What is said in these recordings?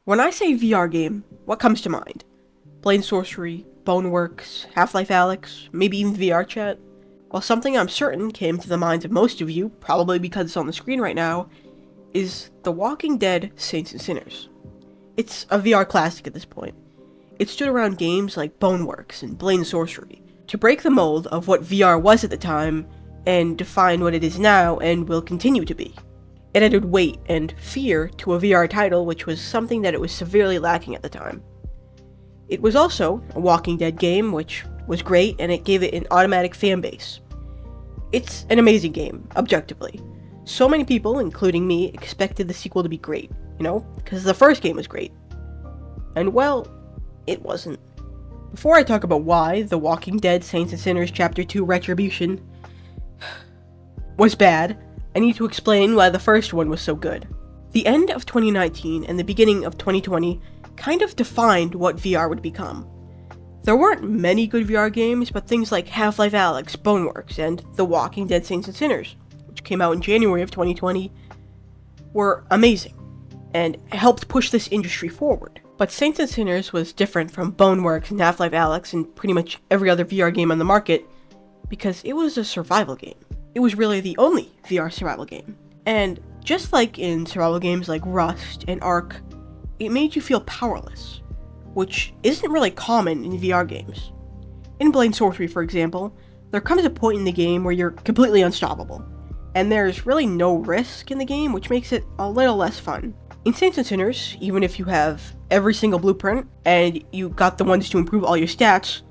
When I say VR game, what comes to mind? Blade Sorcery, Boneworks, Half-Life Alyx, maybe even VR chat? Well, something I'm certain came to the minds of most of you, probably because it's on the screen right now, is The Walking Dead Saints and Sinners. It's a VR classic at this point. It stood around games like Boneworks and Blade Sorcery to break the mold of what VR was at the time and define what it is now and will continue to be. It added weight and fear to a VR title, which was something that it was severely lacking at the time. It was also a Walking Dead game, which was great, and it gave it an automatic fan base. It's an amazing game, objectively. So many people, including me, expected the sequel to be great, because the first game was great. And well, it wasn't. Before I talk about why The Walking Dead Saints and Sinners Chapter 2 Retribution was bad, I need to explain why the first one was so good. The end of 2019 and the beginning of 2020 kind of defined what VR would become. There weren't many good VR games, but things like Half-Life Alyx, Boneworks, and The Walking Dead Saints and Sinners, which came out in January of 2020, were amazing, and helped push this industry forward. But Saints and Sinners was different from Boneworks and Half-Life Alyx and pretty much every other VR game on the market, because it was a survival game. It was really the only VR survival game. And just like in survival games like Rust and Ark, it made you feel powerless, which isn't really common in VR games. In Blade Sorcery, for example, there comes a point in the game where you're completely unstoppable, and there's really no risk in the game, which makes it a little less fun. In Saints and Sinners, even if you have every single blueprint, and you got the ones to improve all your stats,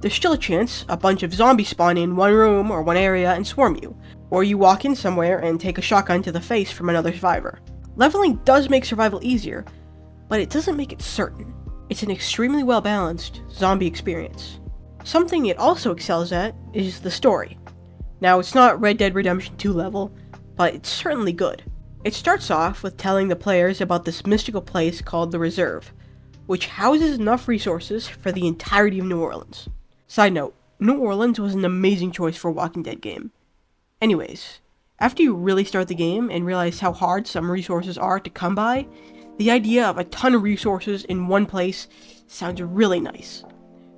there's still a chance a bunch of zombies spawn in one room or one area and swarm you, or you walk in somewhere and take a shotgun to the face from another survivor. Leveling does make survival easier, but it doesn't make it certain. It's an extremely well-balanced zombie experience. Something it also excels at is the story. Now, it's not Red Dead Redemption 2 level, but it's certainly good. It starts off with telling the players about this mystical place called the Reserve, which houses enough resources for the entirety of New Orleans. Side note, New Orleans was an amazing choice for a Walking Dead game. Anyways, after you really start the game and realize how hard some resources are to come by, the idea of a ton of resources in one place sounds really nice.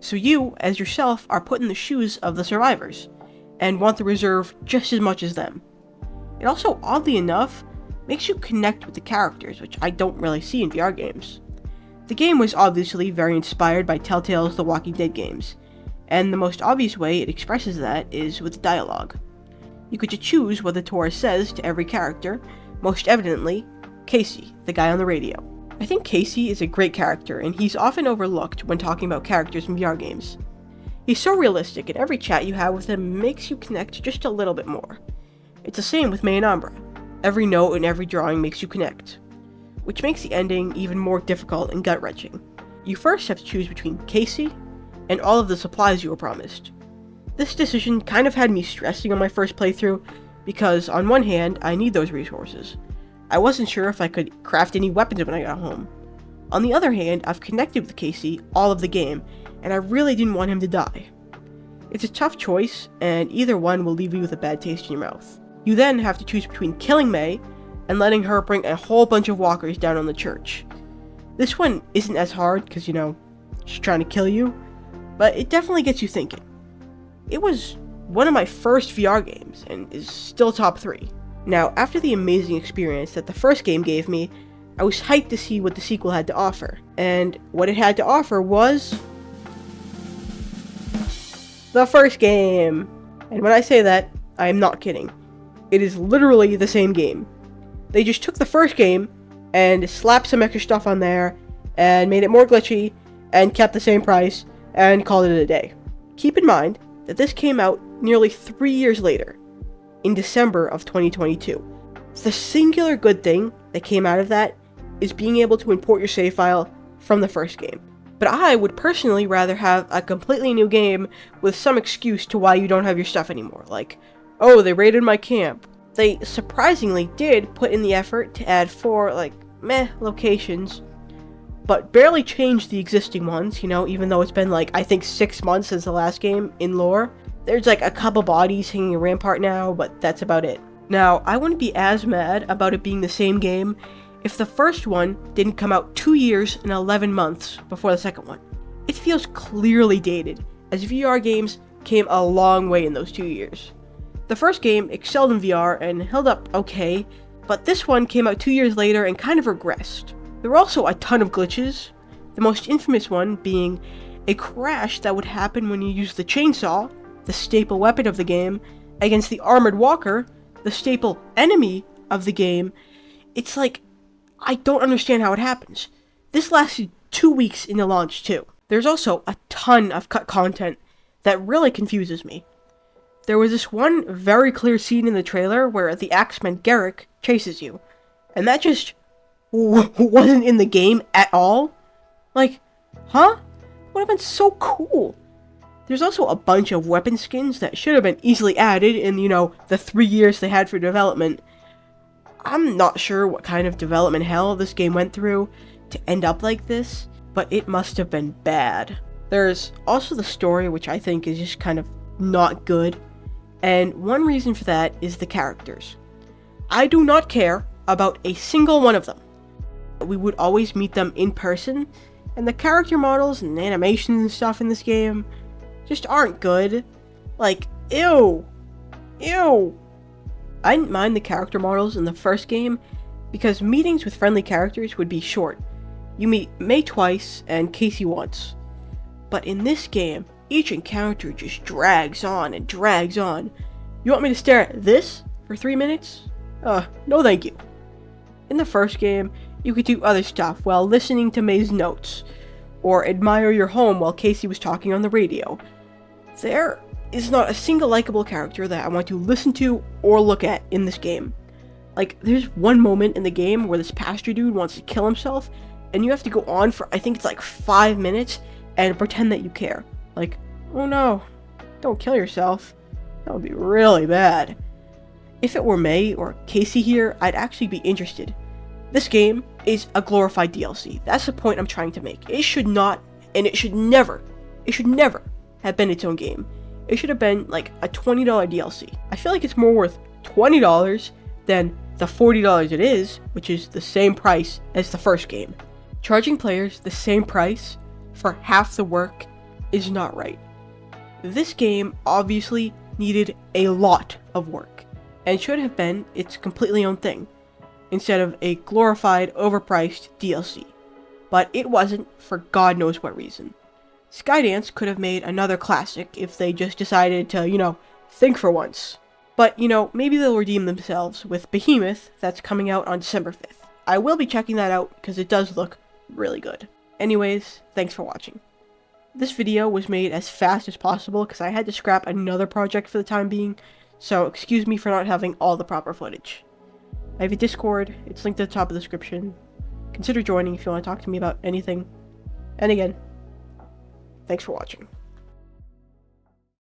So you, as yourself, are put in the shoes of the survivors, and want the reserve just as much as them. It also, oddly enough, makes you connect with the characters, which I don't really see in VR games. The game was obviously very inspired by Telltale's The Walking Dead games, and the most obvious way it expresses that is with dialogue. You get to choose what the Torah says to every character, most evidently, Casey, the guy on the radio. I think Casey is a great character, and he's often overlooked when talking about characters in VR games. He's so realistic, and every chat you have with him makes you connect just a little bit more. It's the same with May and Umbra. Every note and every drawing makes you connect, which makes the ending even more difficult and gut-wrenching. You first have to choose between Casey and all of the supplies you were promised. This decision kind of had me stressing on my first playthrough, because on one hand, I need those resources. I wasn't sure if I could craft any weapons when I got home. On the other hand, I've connected with Casey all of the game, and I really didn't want him to die. It's a tough choice, and either one will leave you with a bad taste in your mouth. You then have to choose between killing May and letting her bring a whole bunch of walkers down on the church. This one isn't as hard, because, she's trying to kill you, but it definitely gets you thinking. It was one of my first VR games, and is still top 3. Now, after the amazing experience that the first game gave me, I was hyped to see what the sequel had to offer. And what it had to offer was the first game. And when I say that, I am not kidding. It is literally the same game. They just took the first game and slapped some extra stuff on there and made it more glitchy and kept the same price and called it a day. Keep in mind that this came out nearly 3 years later, in December of 2022. The singular good thing that came out of that is being able to import your save file from the first game. But I would personally rather have a completely new game with some excuse to why you don't have your stuff anymore, like, oh, they raided my camp. They surprisingly did put in the effort to add 4, locations, but barely changed the existing ones, even though it's been, I think 6 months since the last game in lore. There's, a couple bodies hanging a rampart now, but that's about it. Now, I wouldn't be as mad about it being the same game if the first one didn't come out 2 years and 11 months before the second one. It feels clearly dated, as VR games came a long way in those 2 years. The first game excelled in VR and held up okay, but this one came out 2 years later and kind of regressed. There were also a ton of glitches, the most infamous one being a crash that would happen when you use the chainsaw, the staple weapon of the game, against the armored walker, the staple enemy of the game. It's like, I don't understand how it happens. This lasted 2 weeks into launch too. There's also a ton of cut content that really confuses me. There was this one very clear scene in the trailer where the Axeman Garrick chases you, and that just wasn't in the game at all. Like, huh? Would have been so cool. There's also a bunch of weapon skins that should have been easily added in, the 3 years they had for development. I'm not sure what kind of development hell this game went through to end up like this, but it must have been bad. There's also the story, which I think is just kind of not good, and one reason for that is the characters. I do not care about a single one of them. We would always meet them in person, and the character models and animations and stuff in this game just aren't good. Like, ew. I didn't mind the character models in the first game because meetings with friendly characters would be short. You meet May twice and Casey once. But in this game, each encounter just drags on and drags on. You want me to stare at this for 3 minutes? No thank you. In the first game, you could do other stuff while listening to May's notes, or admire your home while Casey was talking on the radio. There is not a single likable character that I want to listen to or look at in this game. Like, there's one moment in the game where this pastor dude wants to kill himself, and you have to go on for, I think it's like 5 minutes, and pretend that you care. Like, oh no, don't kill yourself. That would be really bad. If it were May or Casey here, I'd actually be interested. This game is a glorified DLC. That's the point I'm trying to make. It should not, and it should never have been its own game. It should have been like a $20 DLC. I feel like it's more worth $20 than the $40 it is, which is the same price as the first game. Charging players the same price for half the work is not right. This game obviously needed a lot of work, and should have been its completely own thing, instead of a glorified, overpriced DLC. But it wasn't, for God knows what reason. Skydance could have made another classic if they just decided to, think for once. But, maybe they'll redeem themselves with Behemoth that's coming out on December 5th. I will be checking that out because it does look really good. Anyways, thanks for watching. This video was made as fast as possible because I had to scrap another project for the time being, so excuse me for not having all the proper footage. I have a Discord, it's linked at the top of the description. Consider joining if you want to talk to me about anything. And again, thanks for watching.